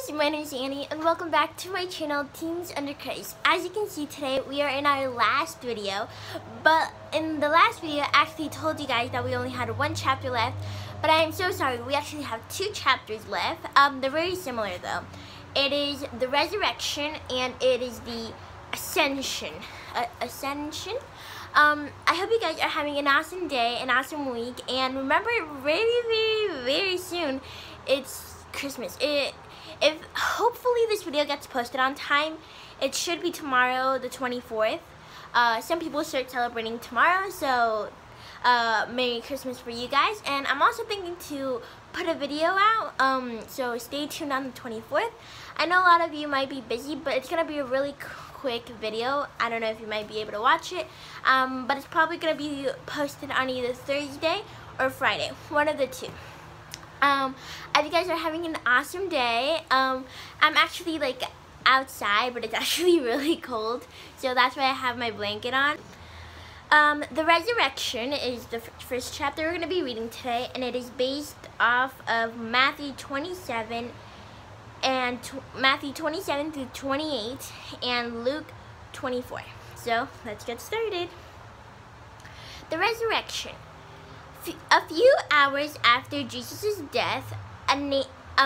guys, my name is Annie and welcome back to my channel Teens Under Christ. As you can see today, we are in our last video, but in the last video I actually told you guys that we only had one chapter left, but I am so sorry, we actually have two chapters left. They're very similar though. It is the resurrection and it is the ascension. Ascension. I hope you guys are having an awesome day, an awesome week, and remember very soon it's Christmas. If hopefully this video gets posted on time, it should be tomorrow the 24th. Some people start celebrating tomorrow, so Merry Christmas for you guys. And I'm also thinking to put a video out, so stay tuned on the 24th. I know a lot of you might be busy, but it's gonna be a really quick video. I don't know if you might be able to watch it, but it's probably gonna be posted on either Thursday or Friday, one of the two. If you guys are having an awesome day, I'm actually like outside, but it's actually really cold, so that's why I have my blanket on. The resurrection is the first chapter we're going to be reading today, and it is based off of Matthew 27 and Matthew 27 through 28 and Luke 24. So let's get started. The resurrection. A few hours after Jesus' death, a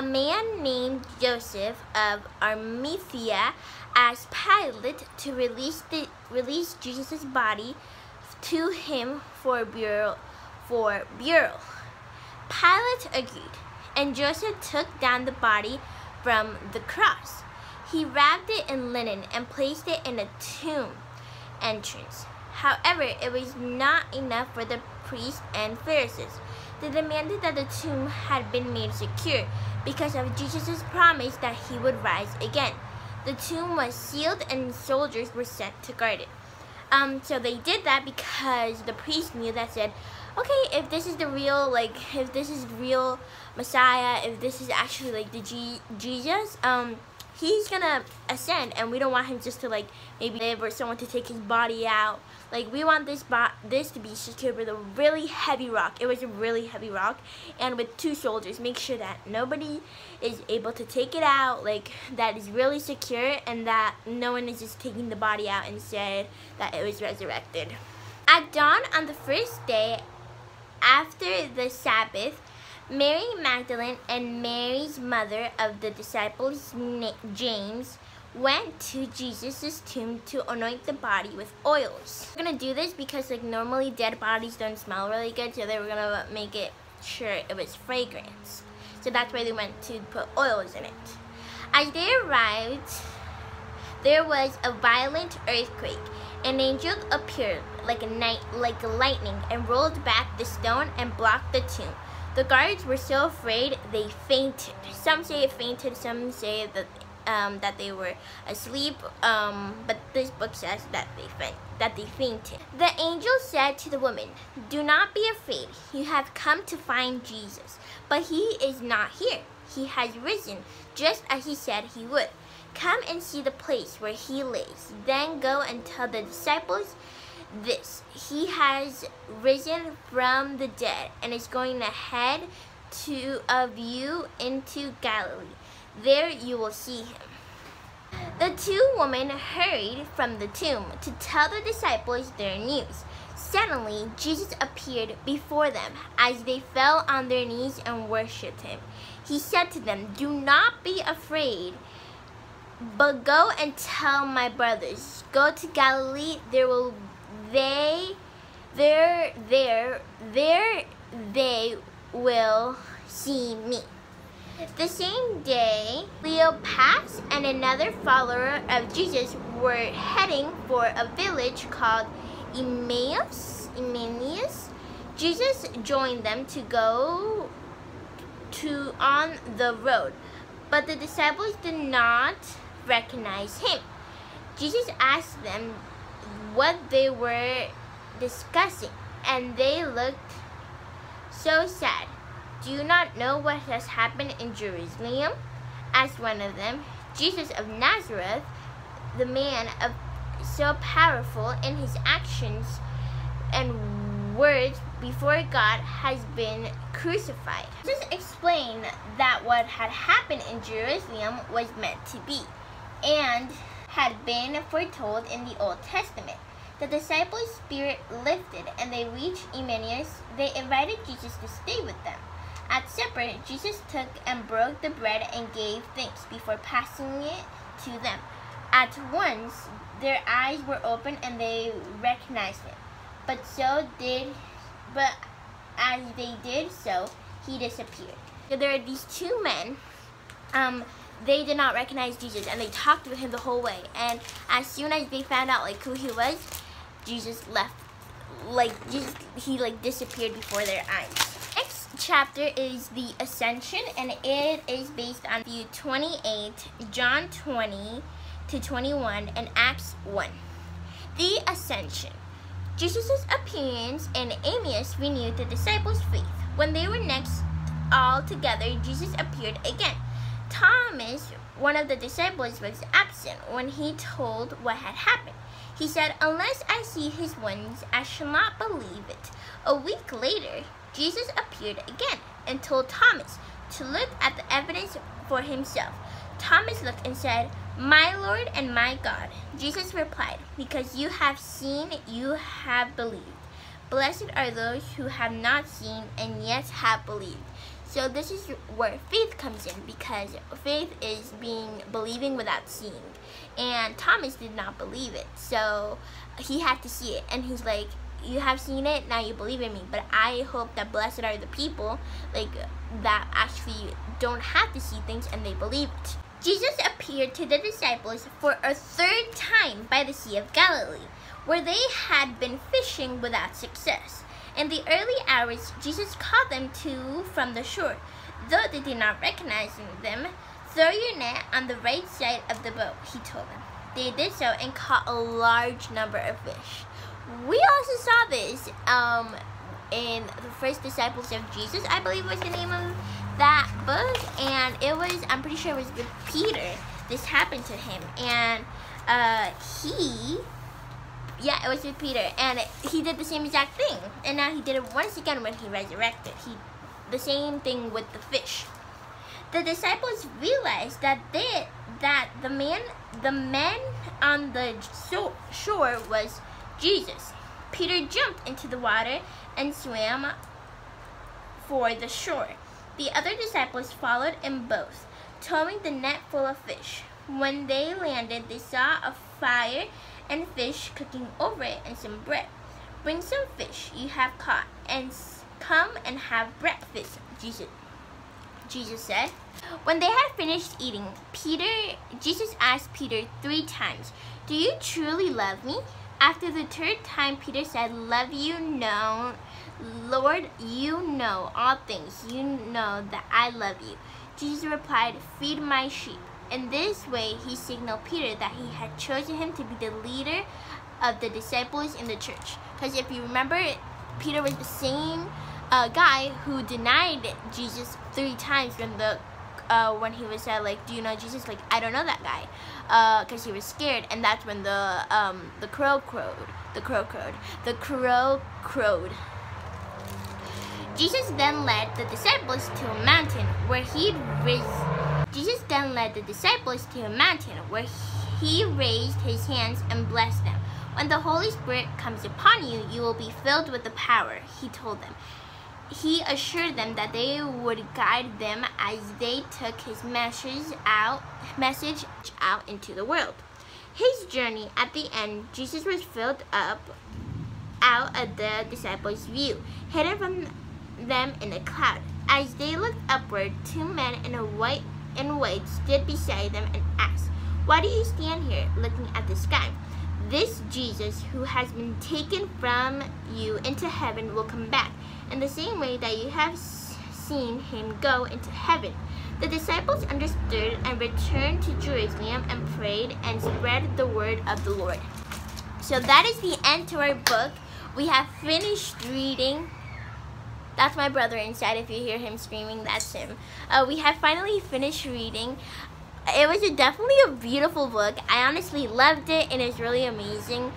man named Joseph of Arimathea asked Pilate to release Jesus' body to him for burial. Pilate agreed, and Joseph took down the body from the cross. He wrapped it in linen and placed it in a tomb entrance. However, it was not enough for the priests and Pharisees. They demanded that the tomb had been made secure because of Jesus' promise that he would rise again. The tomb was sealed and soldiers were sent to guard it. So they did that because the priest knew that said, okay, if this is the real, if this is real Messiah, if this is actually like the Jesus, he's gonna ascend, and we don't want him just to maybe live or someone to take his body out. We want this to be secured with a really heavy rock. It was a really heavy rock, and with two soldiers. Make sure that nobody is able to take it out, that is really secure, and that no one is just taking the body out and said that it was resurrected. At dawn on the first day after the Sabbath, Mary Magdalene and Mary's mother of the disciples James went to Jesus' tomb to anoint the body with oils. We're gonna do this because normally dead bodies don't smell really good, so they were gonna make it sure it was fragrance. So that's why they went to put oils in it. As they arrived, there was a violent earthquake. An angel appeared like lightning and rolled back the stone and blocked the tomb. The guards were so afraid they fainted. Some say it fainted, some say that they were asleep, but this book says that they fainted. The angel said to the woman, "Do not be afraid. You have come to find Jesus, but he is not here. He has risen, just as he said he would. Come and see the place where he lays. Then go and tell the disciples this: he has risen from the dead and is going ahead of you into Galilee. There you will see him." The two women hurried from the tomb to tell the disciples their news. Suddenly, Jesus appeared before them as they fell on their knees and worshipped him. He said to them, "Do not be afraid, but go and tell my brothers. Go to Galilee. There they will see me." The same day, Cleopas and another follower of Jesus were heading for a village called Emmaus. Jesus joined them to go on the road, but the disciples did not recognize him. Jesus asked them what they were discussing, and they looked so sad. "Do you not know what has happened in Jerusalem?" asked one of them. Jesus of Nazareth, the man so powerful in his actions and words before God has been crucified. Jesus explained that what had happened in Jerusalem was meant to be and had been foretold in the Old Testament. The disciples' spirit lifted and they reached Emmaus. They invited Jesus to stay with them. At supper, Jesus took and broke the bread and gave thanks before passing it to them. At once, their eyes were opened and they recognized him. But as they did so, he disappeared. So there are these two men. They did not recognize Jesus, and they talked with him the whole way. And as soon as they found out who he was, Jesus left. He disappeared before their eyes. Next chapter is the Ascension, and it is based on Matthew 28, John 20 to 21, and Acts 1. The Ascension. Jesus' appearance in Emmaus renewed the disciples' faith. When they were next all together, Jesus appeared again. Thomas, one of the disciples, was absent when he told what had happened. He said, "Unless I see his wounds, I shall not believe it." A week later, Jesus appeared again and told Thomas to look at the evidence for himself. Thomas looked and said, "My Lord and my God." Jesus replied, "Because you have seen, you have believed. Blessed are those who have not seen and yet have believed." So this is where faith comes in, because faith is believing without seeing. And Thomas did not believe it, so he had to see it. And he's like, "You have seen it, now you believe in me. But I hope that blessed are the people that actually don't have to see things and they believe it." Jesus appeared to the disciples for a third time by the Sea of Galilee, where they had been fishing without success. In the early hours, Jesus called them from the shore. Though they did not recognize them, "Throw your net on the right side of the boat," he told them. They did so and caught a large number of fish. We also saw this in the First Disciples of Jesus, I believe was the name of that book, and I'm pretty sure it was with Peter. This happened to him, and it was with Peter, and he did the same exact thing, and now he did it once again when he resurrected. The same thing with the fish. The disciples realized that the men on the shore was Jesus. Peter jumped into the water and swam for the shore. The other disciples followed in boats, towing the net full of fish. When they landed, they saw a fire and fish cooking over it and some bread. "Bring some fish you have caught and come and have breakfast," Jesus said. When they had finished eating, Jesus asked Peter 3 times, "Do you truly love me?" After the third time, Peter said, "Love you? No, Lord, you know all things. You know that I love you." Jesus replied, "Feed my sheep." In this way, he signaled Peter that he had chosen him to be the leader of the disciples in the church. Because if you remember, Peter was the same guy who denied Jesus 3 times when he was said, "Do you know Jesus?" "I don't know that guy," because he was scared. And that's when the crow crowed. Jesus then led the disciples to a mountain where he raised his hands and blessed them. "When the Holy Spirit comes upon you, you will be filled with the power," he told them. He assured them that they would guide them as they took his message out into the world. His journey at the end, Jesus was filled out of the disciples' view, hidden from them in a cloud. As they looked upward, 2 men in white stood beside them and asked, "Why do you stand here looking at the sky? This Jesus who has been taken from you into heaven will come back in the same way that you have seen him go into heaven." The disciples understood and returned to Jerusalem and prayed and spread the word of the Lord. So that is the end to our book. We have finished reading. That's my brother inside. If you hear him screaming, that's him. We have finally finished reading. It was definitely a beautiful book. I honestly loved it, and it's really amazing.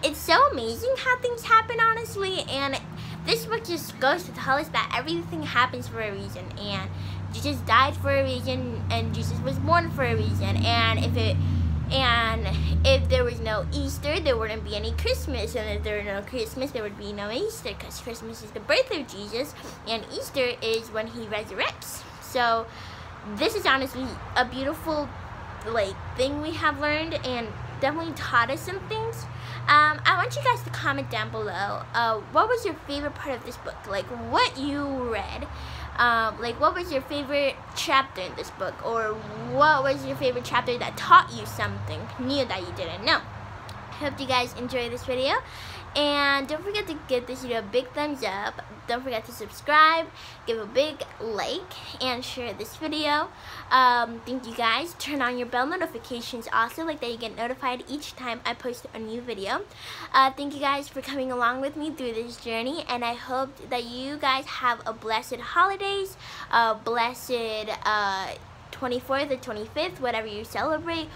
it's so amazing how things happen, honestly, and this book just goes to tell us that everything happens for a reason, and Jesus died for a reason, and Jesus was born for a reason, and if there was no Easter, there wouldn't be any Christmas, and if there were no Christmas, there would be no Easter, because Christmas is the birth of Jesus, and Easter is when he resurrects. So this is honestly a beautiful thing we have learned, and definitely taught us some things. I want you guys to comment down below what was your favorite part of this book, like what you read, like what was your favorite chapter in this book, or what was your favorite chapter that taught you something new that you didn't know. I hope you guys enjoy this video, and don't forget to give this video a big thumbs up. Don't forget to subscribe, give a big like, and share this video. Thank you guys. Turn on your bell notifications also, like that you get notified each time I post a new video. Thank you guys for coming along with me through this journey, and I hope that you guys have a blessed holidays, blessed 24th or 25th, whatever you celebrate.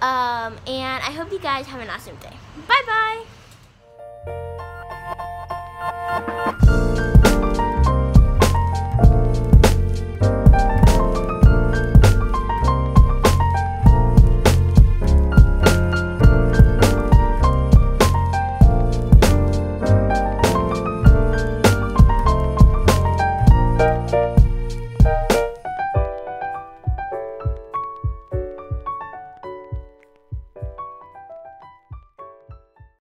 And I hope you guys have an awesome day. Bye bye.